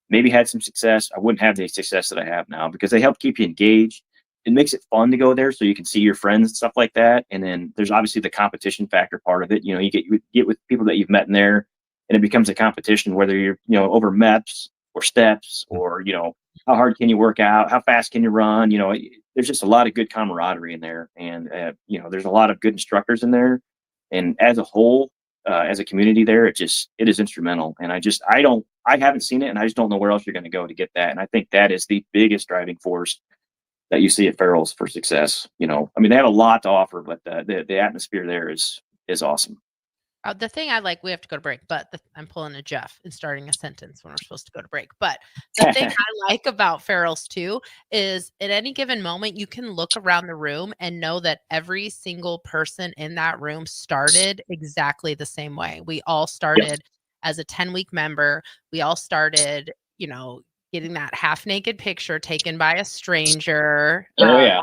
maybe had some success. I wouldn't have the success that I have now because they help keep you engaged. It makes it fun to go there so you can see your friends and stuff like that. And then there's obviously the competition factor part of it. You get with people that you've met in there and it becomes a competition, whether you're, over MEPs or steps or, how hard can you work out? How fast can you run? There's just a lot of good camaraderie in there. And, there's a lot of good instructors in there. And as a whole, as a community there, it is instrumental. And I haven't seen it and I just don't know where else you're going to go to get that. And I think that is the biggest driving force that you see at Farrell's for success. They have a lot to offer, but the atmosphere there is awesome. The thing I like, we have to go to break, but I'm pulling a Jeff and starting a sentence when we're supposed to go to break. But the thing I like about Farrell's too is at any given moment, you can look around the room and know that every single person in that room started exactly the same way. We all started as a 10-week member. We all started, getting that half naked picture taken by a stranger. Oh yeah.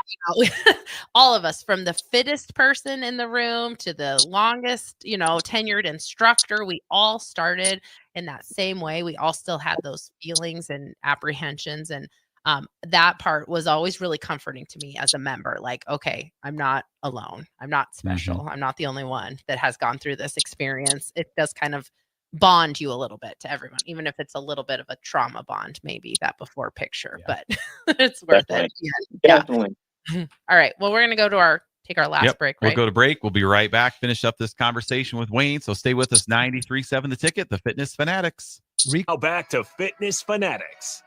All of us, from the fittest person in the room to the longest, tenured instructor, we all started in that same way. We all still had those feelings and apprehensions. And that part was always really comforting to me as a member. Like, okay, I'm not alone. I'm not special. Mm-hmm. I'm not the only one that has gone through this experience. It does kind of bond you a little bit to everyone, even if it's a little bit of a trauma bond, maybe that before picture, but it's worth it. Yeah. Definitely. All right. Well, we're going to go to take our last break, right? We'll go to break. We'll be right back. Finish up this conversation with Wayne. So stay with us. 93.7 The Ticket, the Fitness Fanatics. Now back to Fitness Fanatics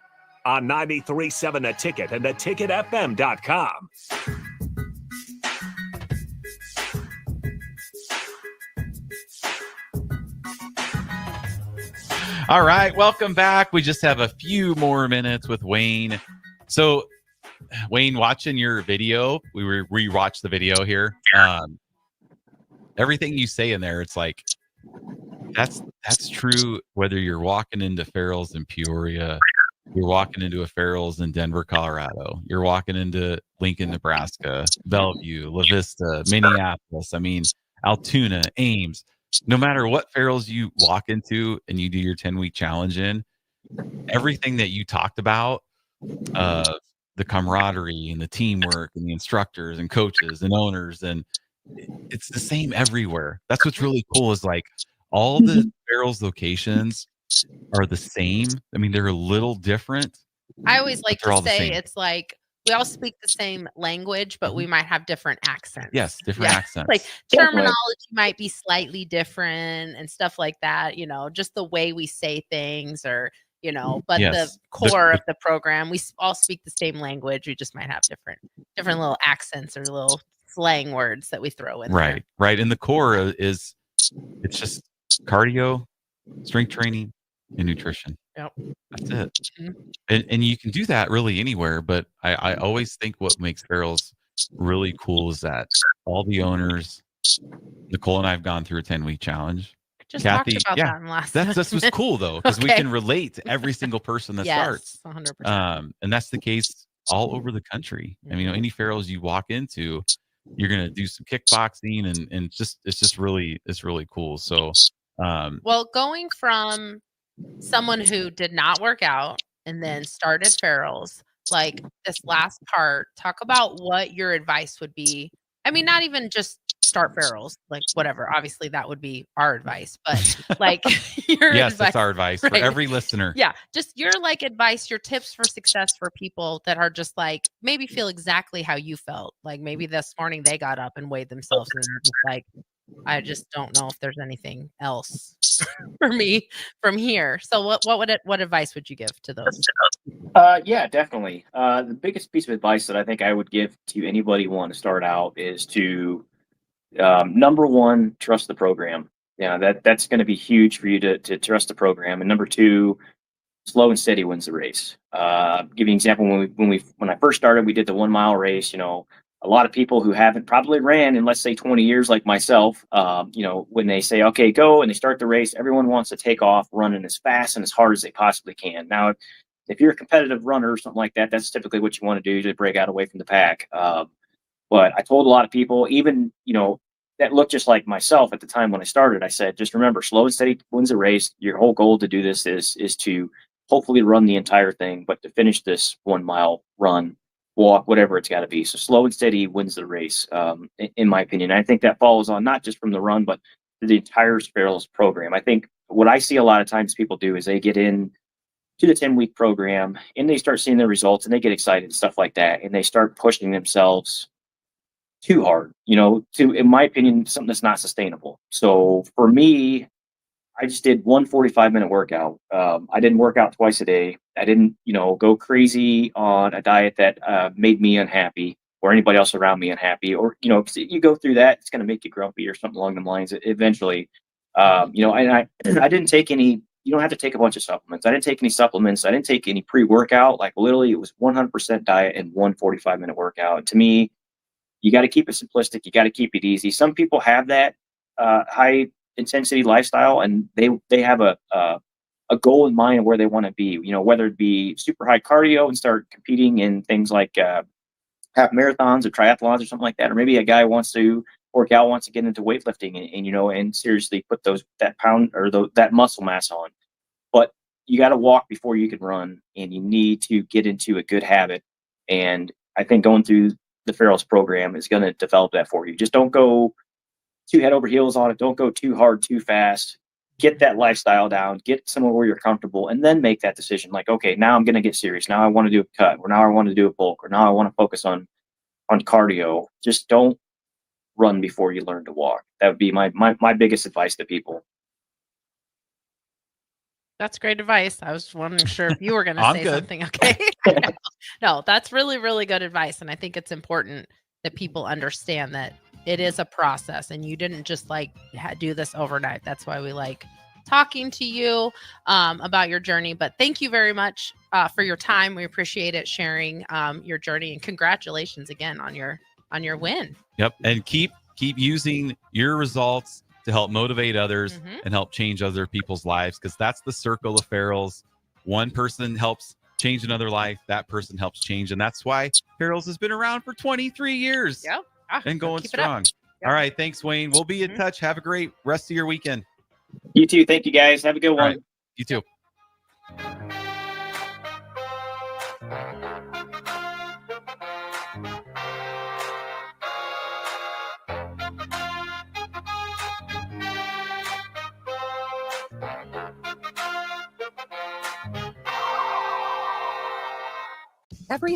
on 93.7 The Ticket and theticketfm.com. All right, welcome back. We just have a few more minutes with Wayne. So, Wayne, watching your video, we rewatched the video here. Everything you say in there, it's like that's true. Whether you're walking into Farrell's in Peoria, you're walking into a Farrell's in Denver, Colorado, you're walking into Lincoln, Nebraska, Bellevue, La Vista, Minneapolis. Altoona, Ames. No matter what Farrell's you walk into and you do your 10-week challenge in, everything that you talked about, the camaraderie and the teamwork and the instructors and coaches and owners, and it's the same everywhere. That's what's really cool is like all the Farrell's locations are the same. They're a little different. I always like to say it's like we all speak the same language, but we might have different accents. Yes, different accents. Like terminology might be slightly different and stuff like that, just the way we say things or, but the core of the program, we all speak the same language. We just might have different little accents or little slang words that we throw in there. Right. And the core it's just cardio, strength training, and nutrition. Yep. That's it. And you can do that really anywhere, but I always think what makes Farrell's really cool is that all the owners, Nicole and I have gone through a 10-week challenge. Just Kathy, talked about that in the last that's what's cool though, because we can relate to every single person that starts. 100%. And that's the case all over the country. Any Farrell's you walk into, you're gonna do some kickboxing and it's really cool. So well, going from someone who did not work out and then started Farrell's, like this last part, talk about what your advice would be. Not even just start barrels, like whatever. Obviously that would be our advice, but like your Yes, advice, that's our advice for right? every listener. Yeah, just your like advice, your tips for success for people that are just like maybe feel exactly how you felt. Like maybe this morning they got up and weighed themselves and they're just like, I just don't know if there's anything else for me from here. So what advice would you give to those? Yeah, definitely. The biggest piece of advice that I think I would give to anybody who want to start out is to number one, trust the program. Yeah, that's going to be huge for you to trust the program. And number two, slow and steady wins the race. Give you an example. When I first started, we did the 1 mile race. A lot of people who haven't probably ran in, let's say, 20 years, like myself, when they say, okay, go, and they start the race, everyone wants to take off running as fast and as hard as they possibly can. Now, if you're a competitive runner or something like that, that's typically what you want to do to break out away from the pack. But I told a lot of people, even, that looked just like myself at the time when I started, I said, just remember, slow and steady wins the race. Your whole goal to do this is to hopefully run the entire thing, but to finish this 1 mile run, walk, whatever it's got to be. So slow and steady wins the race, in my opinion. I think that follows on not just from the run, but the entire Sparrows program. I think what I see a lot of times people do is they get in to the 10-week program and they start seeing the results and they get excited and stuff like that. And they start pushing themselves too hard, to, in my opinion, something that's not sustainable. So for me, I just did one 45-minute workout. I didn't work out twice a day. I didn't, go crazy on a diet that made me unhappy or anybody else around me unhappy. Or, 'cause you go through that, it's going to make you grumpy or something along the lines eventually. And I didn't take any, you don't have to take a bunch of supplements. I didn't take any supplements. I didn't take any pre-workout. Like literally it was 100% diet and one 45-minute workout. And to me, you got to keep it simplistic. You got to keep it easy. Some people have that high intensity lifestyle, and they have a goal in mind of where they want to be. Whether it be super high cardio and start competing in things like half marathons or triathlons or something like that, or maybe a guy wants to or gal wants to get into weightlifting and seriously put that pound or that muscle mass on. But you got to walk before you can run, and you need to get into a good habit. And I think going through the Farrell's program is going to develop that for you. Just don't go too head over heels on it. Don't go too hard, too fast. Get that lifestyle down, get somewhere where you're comfortable, and then make that decision. Like, okay, now I'm going to get serious. Now I want to do a cut, or now I want to do a bulk, or now I want to focus on cardio. Just don't run before you learn to walk. That would be my biggest advice to people. That's great advice. I was wondering sure if you were going to I'm say good. something. Okay. No, that's really, really good advice. And I think it's important that people understand that it is a process and you didn't just like do this overnight. That's why we like talking to you about your journey. But thank you very much for your time. We appreciate it, sharing your journey, and congratulations again on your win. Yep. And keep using your results to help motivate others and help change other people's lives, because that's the circle of Farrell's. One person helps change another life. That person helps change. And that's why Farrell's has been around for 23 years. Yep. And going strong. Yep. All right. Thanks, Wayne. We'll be in touch. Have a great rest of your weekend. You too. Thank you, guys. Have a good one. Right. You too. Every